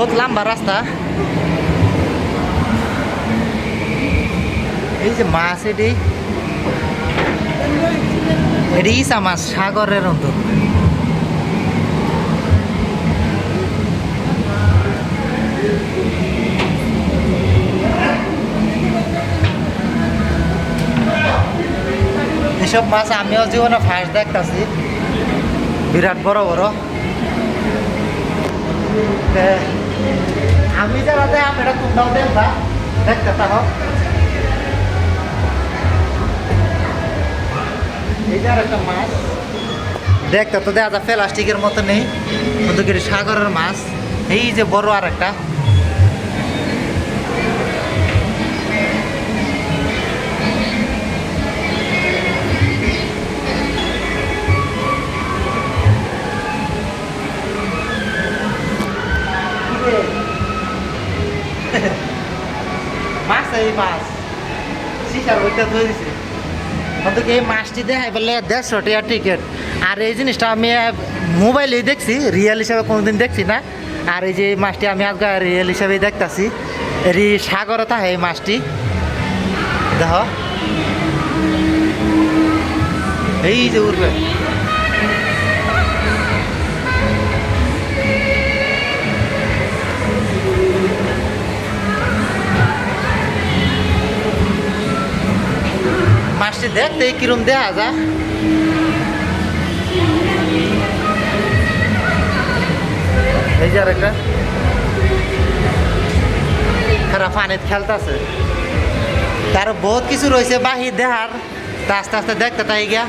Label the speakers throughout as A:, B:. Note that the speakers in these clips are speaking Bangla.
A: বহুত লম্বা রাস্তা। এই যে মাছ, এটি ইসা মাছ, সাগরের মতো। এসব মাছ আমিও জীবনে ফার্স্ট দেখতেছি, বিরাট বড় বড়। আমি যারা দেয় আমি এটা তোমরাও দেখবা, দেখতে থাকো। এইটা আর একটা মাছ দেখতে তো দেখা যায় প্লাস্টিকের মতো নেই, কিন্তু কি সাগরের মাছ। এই যে বড় আর একটা, মাছ এই মাছ শিকার ওইটা ধরেছে। কিন্তু এই মাছটি দেখাই বললে 150 টাকা টিকিট। আর এই জিনিসটা আমি মোবাইলেই দেখছি, রিয়েল হিসাবে কোনোদিন দেখছি না। আর এই যে এই মাছটি আমি আজকে রিয়েল হিসাবেই দেখতেছি। এর সাগরে থাকে এই মাছটি, দেখো এই যে উঠবে। মাছটি দেখতে কিরম দেখা যা, এই যে আর একটা খারাপ পানিতে খেলতেছে। তার বহুত কিছু রয়েছে বাহির দেখার, তা আস্তে আস্তে দেখতে তাই গিয়া।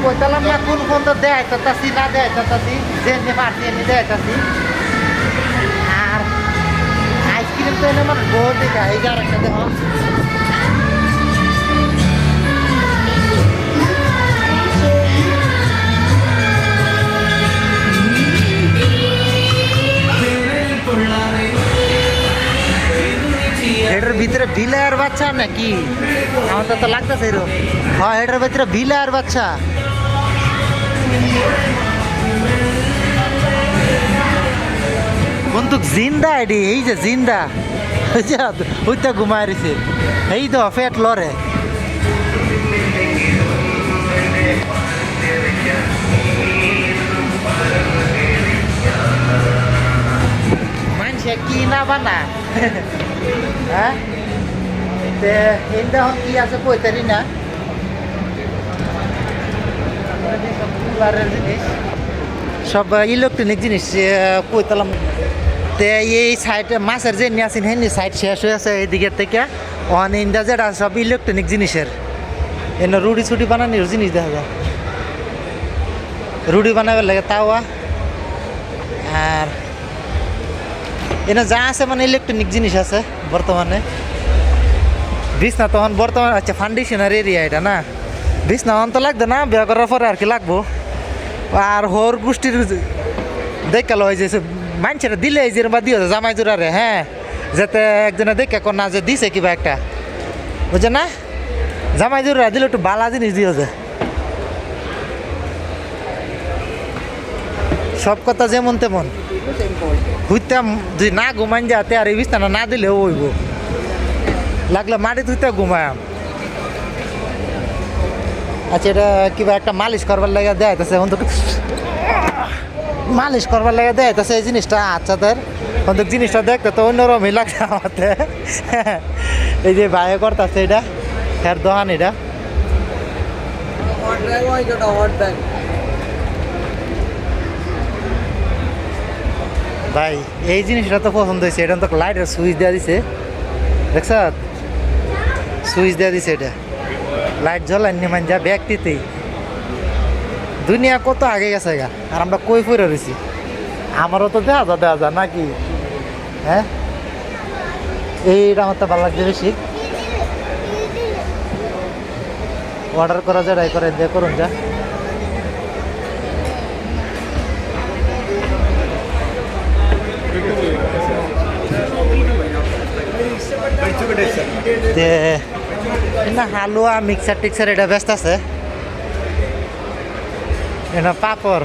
A: কইতালাম না কোন কোন তো দেখাইতাছি না দেখাইতাছি, যেমনি পারছি এমনি দেখাইতাছি। আর আইসক্রিম তো এনে মানুষ বহুত দেখা, এই যে আর একটা দেখো। এটার ভিতরে বিলার বাচ্চা নাকি? আমার তো লাগতেছে এরকম। হ্যাঁ, এটার ভিতরে বিলার বাচ্চা। বন্দুক জিন্দা এডি, এই যে জিন্দা, ওইটা ঘুমায় রয়েছে। এই তো ফেট লরে। মানুষে কি না বানা, হ্যাঁ এখন কি আছে কইতারি না। জিনিস সব ইলেকট্রনিক জিনিস কইতালাম। তে এই সাইড মাছের যে নিয়ে আসেন হেন সাইড শেষ হয়ে আছে এইদিকের থেকে। অন ইন্ডা যেটা সব ইলেকট্রনিক জিনিসের, এনে রুটি ছুটি বানানোর জিনিস দেখা যায়। রুটি বানাবার লাগে তাওয়া। আর এনে যা আছে মানে ইলেকট্রনিক জিনিস আছে বর্তমানে। বিছনা তখন বর্তমানে আচ্ছা ফাউন্ডেশনের এরিয়া এটা না, বিছনা তো লাগতো না, বিয়ে করার পরে আর কি লাগবো। আর হোর গোষ্ঠীর দেখাল হয় যে মানুষেরা দিলে এই যে বা দিয়ে জামাই জোড়ারে, হ্যাঁ, যাতে একজনে দেখে কর না যে দিছে কিবা একটা, বুঝছে না? জামাই জোড়া দিলে একটু বালা জিনিস দিয়ে যে। সব কথা যেমন তেমন হইতাম, যদি না ঘুমাইন যাতে আর এই বিছানা না দিলেও হইব, লাগলে মাটি ধুইতে ঘুমায়াম। আচ্ছা, এটা কিবা একটা মালিশ করবার লাগে দেখাইতেছে, এখন তো মালিশ করবার লাগে দেখাইতেছে এই জিনিসটা। আচ্ছা, তার এখন জিনিসটা দেখতে তো অন্যরকমই লাগছে আমাতে। এই যে ভাইয়ে করতেছে এটা, হ্যার দোকান এটা। ভাই এই জিনিসটা তো পছন্দ হয়েছে। এটা তো লাইটের সুইচ দেওয়া দিছে, দেখছ? সুইচ দেওয়া দিছে, এটা লাইট জ্বলানি মান যা ব্যক্তিতেই। দুনিয়া কত আগে গেছে গা, আর আমরা কই পড়ে রয়েছি। আমারও তো দেওয়া যা নাকি, হ্যাঁ? এইটা আমার তো ভালো লাগছে বেশি। অর্ডার করা যায়, ট্রাই করে দিয়ে করুন যা। তে না হালুয়া মিক্সার টিক্সার এটা ব্যস্ত আছে এটা পাপড়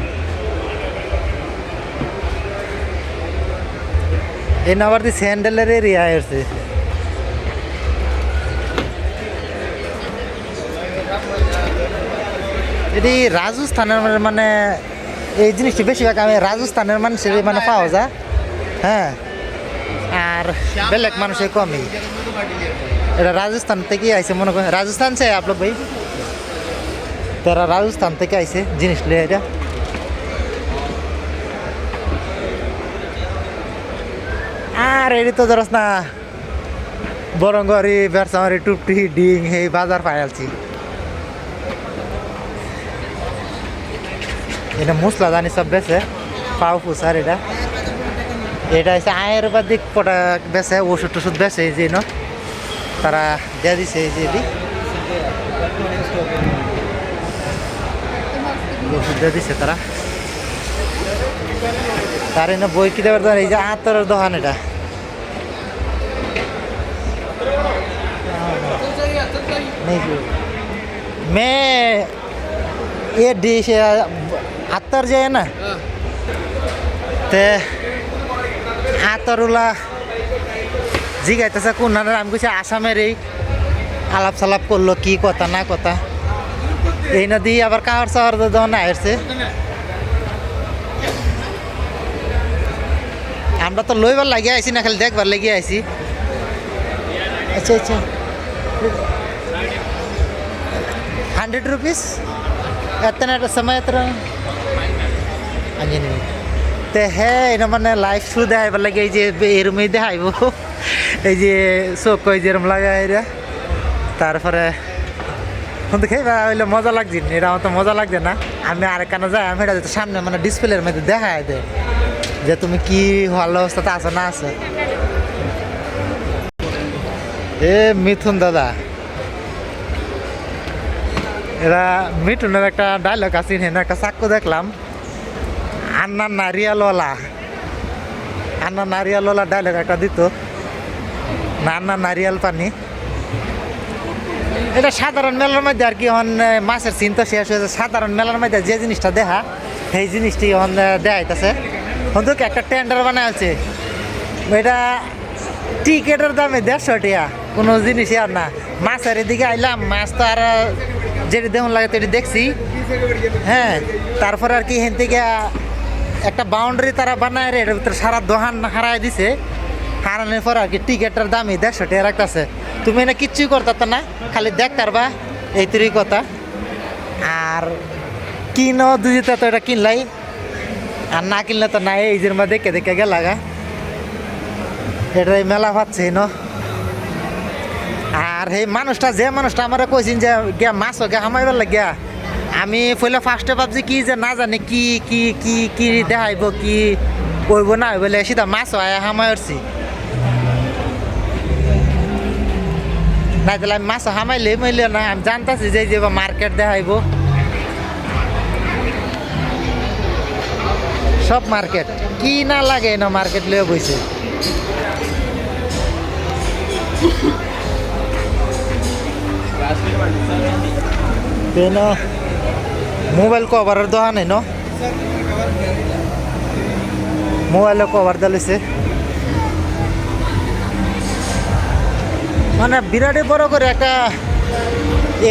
A: এই আবার দি স্যান্ডেলের এরিয়া আছে এটি রাজস্থানের মানে এই জিনিসটি বেশিরভাগ আমি রাজস্থানের মানুষের মানে পাওয়া যায় হ্যাঁ আর বেলেগ মানুষের কমই এটা রাজস্থান থেকে আইছে মনে করেন রাজস্থান সে आप लोग भाई তারা রাজস্থান থেকে আইছে জিনিস লিয়ে এটা আর এটি তো ধরস না বরঙ্গরি বেরসামারি টুপটি ডিং এই বাজার পাইলছি এটা মশলা জানি সব বেছে পাও ফুসার এটা এটা হচ্ছে আয়ুর্বেদিক প্রোডাক্ট বেছে ওষুধ টষুধ বেছে এই যে তারা দিয়ে দিছে এই যে ওষুধ দিয়ে দিছে তারা তার এনে বই কি দেবার এই যে আতরের দোকান এটা मैं ये डिश আতর যে না তে আতরুলা জিগাইতেছে কোন আমি কইছি আসামের এই আলাপ সালাপ করলো কি কথা না কথা এই না দিয়ে আবার কাহার শহর দোকানে আসছে আমরা তো লইবার লাগিয়ে আইছি না খালি দেখবার লাগিয়ে আইছি আচ্ছা আচ্ছা 100 रुपीस এতনা সময় এতনা আঞ্জনি তে হ্যাঁ এটা মানে লাইভ শো দেখাইবার লাগে এই যে এরমই দেখাইব এই যে চোখ কই যেরম লাগাই রে তারপরে কিন্তু খাইবা হইলে মজা লাগছে এটা আমার তো মজা লাগছে না আমি আরেকখানে যাই আমি এটা সামনে মানে ডিসপ্লের মধ্যে দেখাই দেয় যে তুমি কি ভালো অবস্থাতে আছো না আছো এ মিথুন দাদা এরা মিঠুনের একটা ডায়লগ আছে হেন একটা চাক্কু দেখলাম আন্না নারিয়ালওয়ালা ডায়লগ একটা দিত না আন্না নারিয়াল পানি এটা সাধারণ মেলার মধ্যে আর কি মাছের চিন তো শেষ হয়েছে সাধারণ মেলার মধ্যে যে জিনিসটা দেখা সেই জিনিসটি দেখাইতেছে কিন্তু একটা টেন্ডার বানায় আছে এটা টিকেটের দামে 150 টাকা কোনো জিনিসই আর না মাছের এদিকে আইলাম মাছ তো আর যেটি দেখুন লাগে তেটি দেখছি হ্যাঁ তারপরে আর কি হেন থেকে একটা বাউন্ডারি তারা বানায় রে এটার ভিতরে সারা দোকান হারাই দিছে হারানোর পর আর কি টিকেটের দামই 150 টাকা রাখতেছে তুমি এনে কিচ্ছুই করতে না খালি দেখ পারবা এই তৈরি কথা আর কিনো দুজিতে তো এটা কিনলাই আর না কিনলে তো নাই এই যে মধ্যে দেখে দেখে গেলাগা এটাই মেলা পাচ্ছে ন আর এই মানুষটা যে মানুষটা আমার কইছেন যে গিয়া মাছ গিয়া হামাইবার লাগিয়া আমি পয়লা ফার্স্টে ভাবছি কি যে না জানি কি কি কি কি দেখাইব কি কইব না বলে সিধা মাছ হয় হামাই উঠছি না তাহলে আমি মাছ হামাইলে মইলে না আমি জানতাছি যে যে মার্কেট দেখাইব সব মার্কেট কি না লাগে না মার্কেট লিয়ে বইছে মোবাইল কভারের দোকান ন মোবাইলের কভার দিয়েছে মানে বিরাটই বড় করে একটা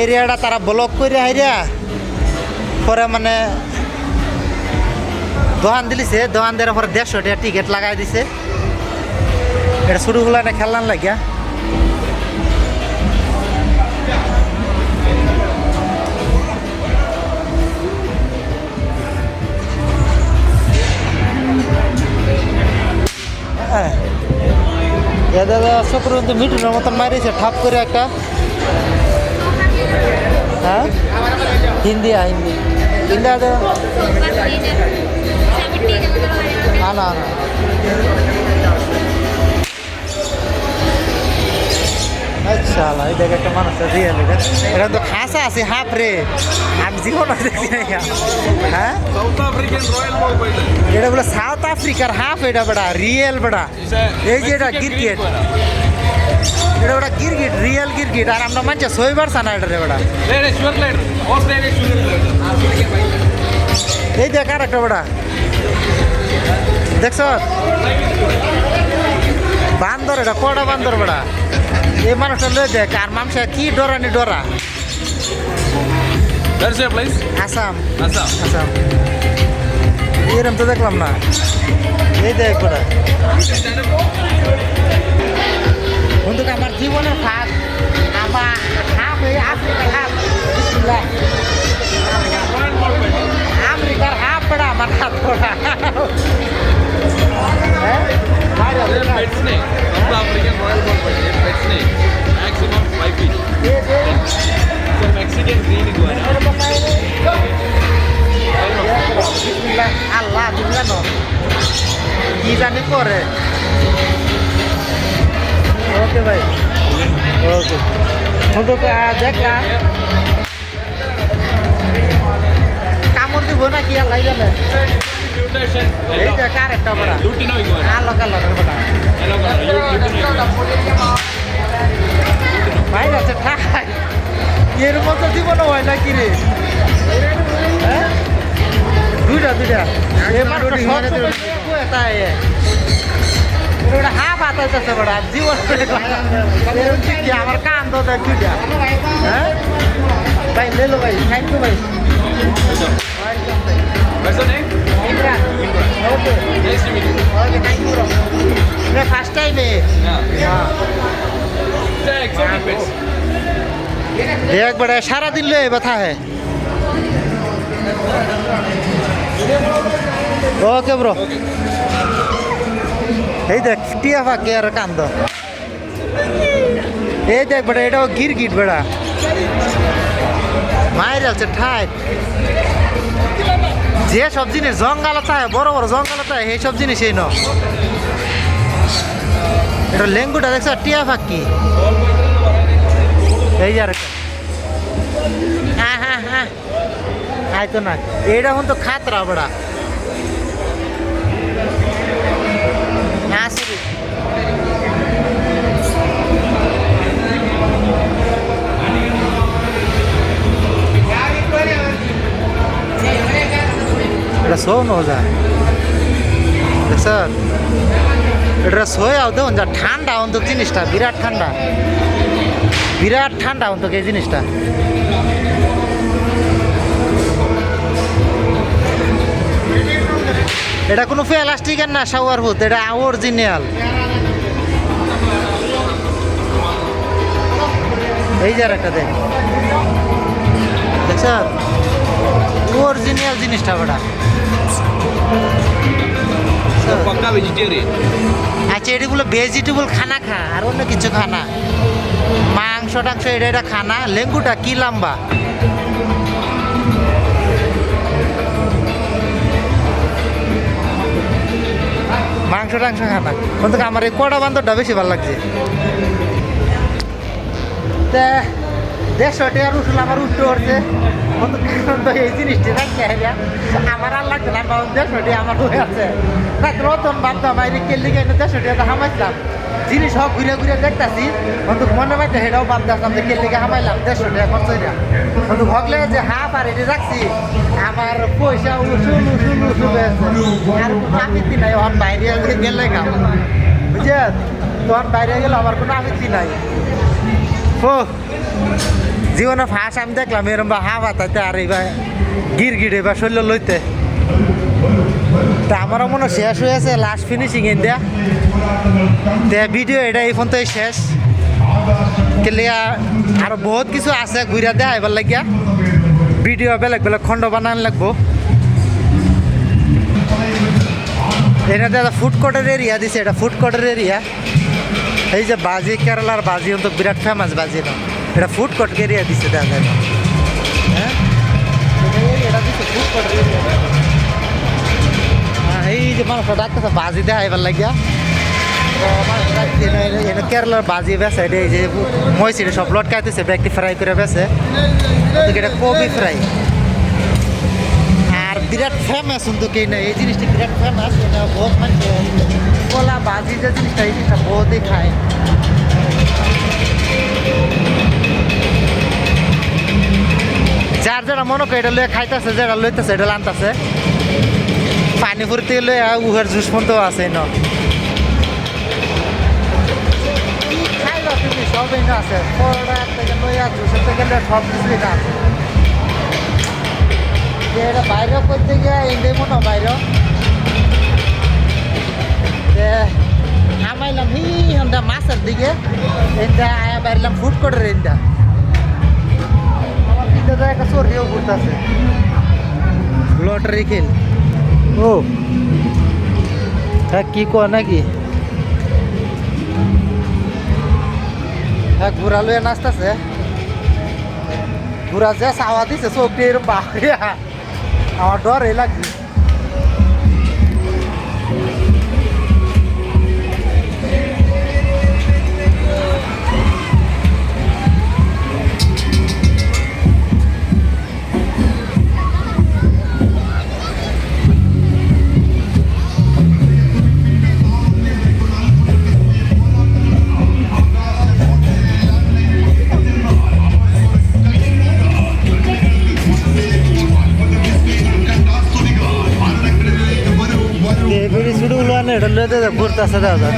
A: এরিয়াটা তারা ব্লক করে হাইরা পরে মানে দোকান দিলিছে দোকান দেওয়ার পরে 150 টাকা টিকিট লাগাই দিছে এটা শুরুগুলো একটা খেললাম লাগিয়া হ্যাঁ দাদা শুক্র কিন্তু মিঠুনের মতন মারিয়েছে ঠাপ করে একটা হ্যাঁ হিন্দি হিন্দি হিন্দি না না না আচ্ছা এই দেখ একটা মানুষ রিয়েল এটা তো খাসা আছে হাফ রে আমি জীবন হ্যাঁ এটা বলে সাউথ আফ্রিকার হাফ এটা বেড়া রিয়েল বেড়া এই যে এটা ক্রিকেট এটা ওটা গিরগিট রিয়েল গিরগিট আর আমরা মানছে ছয়বার সানা এটা রে ওটা এই দেখ আর একটা ওটা দেখছ বান্দর এটা কটা বান্দর বেড়া এই মানুষটা লয়ে দেখ আর মানুষ কি ডরানি ডরা আসাম আসাম এরম তো দেখলাম না এই দেখ বেড়া বন্ধু আমার জীবনের ফার্স্ট আমার হাফ এই আফ্রিকার হাফ আমেরিকার হাফ বেড়া আমার হাত পড়া
B: Pet snake. South African royal porpoise. Pet snake. Maximum 5 feet. So Mexican green iguana.
A: আল্লাহ তুমি জানো কি জানি করে ওকে ভাই ওকে ফটো দেখলাম কামড় দিব না কি আল্লাহ জানে
B: Mutation.
A: এই যে কার একটা বড়
B: Lutino iguana.
A: আলো কালো বড়
B: Hello, Lutino iguana.
A: ভাই আছে ঠাই এর মতো জীবন হয় না কি রে হ্যাঁ দুইটা এই মানুষটা তাই ওটা হাফ আতাইতেছে বড় জীবন কি আমার কান তো দেখ দুইটা হ্যাঁ ভাই লেলো ভাই থ্যাংক ইউ ভাই
B: What's your name?
A: Imran okay
B: Nice to meet you.
A: Okay thank you bro first time
B: Yeah. They're exotic pets.
A: দেখ বড় সারাদিন লয়ে ব্যথা হ্যাঁ ওকে ব্রো এই দেখ টিয়া ফাঁকে আর কান্দ এই দেখ বেটা এটাও গিরগিট বেড়া মায়ের আছে ঠাই যে সব জিনিস জঙ্গালত থাকে বড় বড় জঙ্গালত থাকে সেই সব জিনিস এই ন এটা লেঙ্গুটা দেখছ টিয়া ফাঁকি এই যে আর হ্যাঁ হ্যাঁ হ্যাঁ আইতো না এইটা তো খাতরা বড়া হ্যাঁ সরি এটা শো ন যা দেখ স্যার এটা শোয় আও দেখুন যা ঠান্ডা অন্তত জিনিসটা বিরাট ঠান্ডা অন্তত এই জিনিসটা এটা কোনো প্লাস্টিকের না শাওয়ার হুত এটা অরিজিনাল এই যে একটা দেখ দেখ স্যার অরিজিনাল জিনিসটা বেটা
B: Paka vegetarian.
A: আচ্ছা এগুলো ভেজিটেবল খানা খা আর অন্য কিছু খানা মাংস টাংস এটা খানা লেঙ্গুটা কি লম্বা মাংস টাংস খানা কিন্তু আমার এই কড়া বান্ধবটা বেশি ভালো লাগছে তা 150 টাকার উঠল আমার উঠতে পড়ছে তো এই জিনিসটি রাখতে হইয়া আমার আর লাগছে না 150 টাকা আমার হয়ে আছে না রতন ভাবতাম আইরে কেলি গেলে 150 টাকা হামাইছিলাম জিনিস সব ঘুরে ঘুরে দেখতেছি কিন্তু মনে মাইতে সেটাও ভাবতাম যে কেলি গে হামাইলাম 150 টাকা খরচ হইয়া কিন্তু ভগলে যে হাফ আর এটি রাখছি আমার পয়সা উসুল আর কোনো আপত্তি নাই ওর বাইরে গেলে গা বুঝছে তখন বাইরে গেলে আমার কোনো আপত্তি নাই ও জীবনে ফাঁস আমি দেখলাম এরম বা হাফ হাতাইতে আর এইবার গিরগিট এবার শরীর লইতে তা আমারও মনে শেষ হয়ে আছে লাস্ট ফিনিশিং ইন্ডিয়া তে ভিডিও এটা এই ফোন তো শেষ কেলিয়া আর বহুত কিছু আছে ঘুরে দেয় এবার লাগিয়া ভিডিও বেলেগ বেলেগ খণ্ড বানান লাগবো এটাতে একটা ফুড কোর্টের এরিয়া দিছে এটা ফুড কোর্টের এরিয়া এই যে বাজি কেরালার বাজি তো বিরাট ফেমাস বাজি না এটা ফুড কোর্ট এরিয়া দিছে দেখা যায় হ্যাঁ এটা দিচ্ছে ফুড কোর্ট এরিয়া এই যে মানুষটা ডাক্তার বাজি দেয় এবার লাগিয়া কেরালার বাজি বেছে এই যে মহিষিটা সব লটকাইতেছে ব্যাগটি ফ্রাই করে বেছে এটা কবি ফ্রাই আর বিরাট ফেমাস কিন্তু কে না এই জিনিসটা বিরাট ফেমাস এটা বহুত মানে কলা বাজি যে জিনিসটা এই জিনিসটা বহুতই খায় যেটা মনে করে এটা লয়ে খাইতেছে যেটা লইতেছে এটা আনতেছে পানিপুর থেকে লয়ে উহের জুস পর্যন্ত আছে ন খাইবা তুমি সবই না আছে পরোটা থেকে লইয়া জুসের থেকে লইয়া সব কিছুই না আছে এটা বাইরেও করতে গিয়ে ইন্ডিয়া মনে হয় বাইরেও নামাইলাম হিন্দা মাছের দিকে এটা আয়া বাইরলাম ফুড কোর্টের এটা আমার পিঠে তো একটা চোরিও ঘুরতেছে লটারি খেল ও হ্যাঁ কি কয় নাকি হ্যাঁ ঘুরা লইয়া নাচতেছে ঘুরা যে চাওয়া দিছে চোখ দিয়ে এরকম বাহিয়া আমার ডরই লাগছে ভিডিও শুরু হলো না এটা লইতে ঘুরতে আসে দাদা